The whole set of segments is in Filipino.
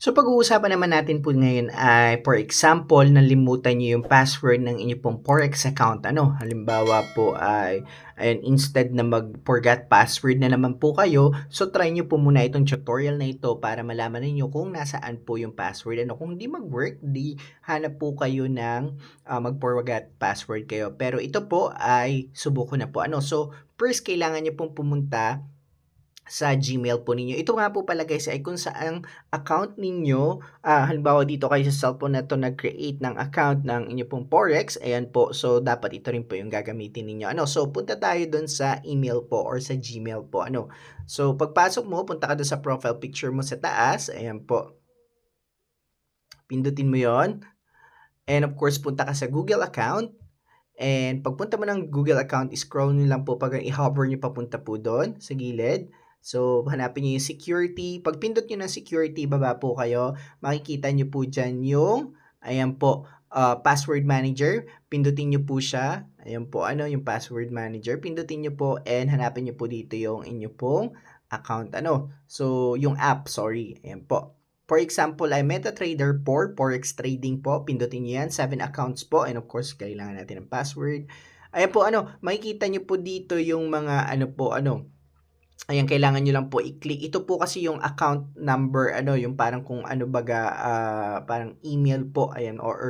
So pag-uusapan naman natin po ngayon ay for example, nalimutan niyo yung password ng inyong pong Forex account. Ano, halimbawa po ay ayun, instead na mag-forgot password na naman po kayo, so try niyo po muna itong tutorial na ito para malaman niyo kung nasaan po yung password. Ano, kung hindi mag-work, di hanap po kayo ng mag-forgot password kayo. Pero ito po ay subukan na po. Ano, so first kailangan niyo pong pumunta sa Gmail po ninyo. Ito nga po pala guys ay kung saang account ninyo, halimbawa dito kayo sa cellphone na 'to nag-create ng account ng inyo pong Forex, ayan po. So, dapat ito rin po yung gagamitin ninyo. Ano, so punta tayo dun sa email po or sa Gmail po. Ano, so pagpasok mo, punta ka dun sa profile picture mo sa taas, ayan po. Pindutin mo yon. And of course, punta ka sa Google account. And pagpunta mo ng Google account, scroll nyo lang po pag i-hover nyo papunta po doon sa gilid. So, hanapin nyo yung security. Pag pindot nyo ng security, baba po kayo. Makikita nyo po dyan yung, ayan po, password manager. Pindutin nyo po siya. Ayan po, ano, yung password manager. Pindutin nyo po and hanapin nyo po dito yung inyo pong account. Ano, so, yung app, sorry. Ayan po. For example, ay MetaTrader 4, Forex Trading po. Pindutin nyo yan. 7 accounts po. And of course, kailangan natin ng password. Ayan po, ano, makikita nyo po dito yung mga, ano po, ano, ayan, kailangan nyo lang po i-click. Ito po kasi yung account number, ano, yung parang kung ano baga, parang email po, ayan, or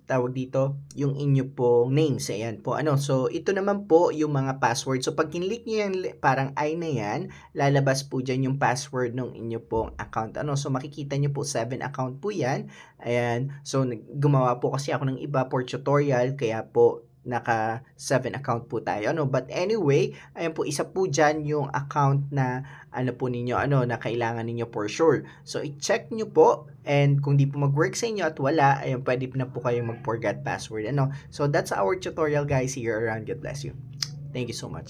tawag dito, yung inyo pong names, ayan po, ano. So, ito naman po yung mga password. So, pag kinlik nyo yan, parang I na yan, lalabas po dyan yung password ng inyo pong account, ano. So, makikita nyo po 7 account po yan, ayan. So, gumawa po kasi ako ng iba for tutorial, kaya po, naka 7 account po tayo, ano. But anyway, ayan po, isa po dyan yung account na ano po ninyo, ano, na kailangan ninyo for sure. So, i-check nyo po and kung di po mag-work sa inyo at wala, ayan, pwede na po kayong mag-forget password, ano. So, that's our tutorial guys here around. God bless you. Thank you so much.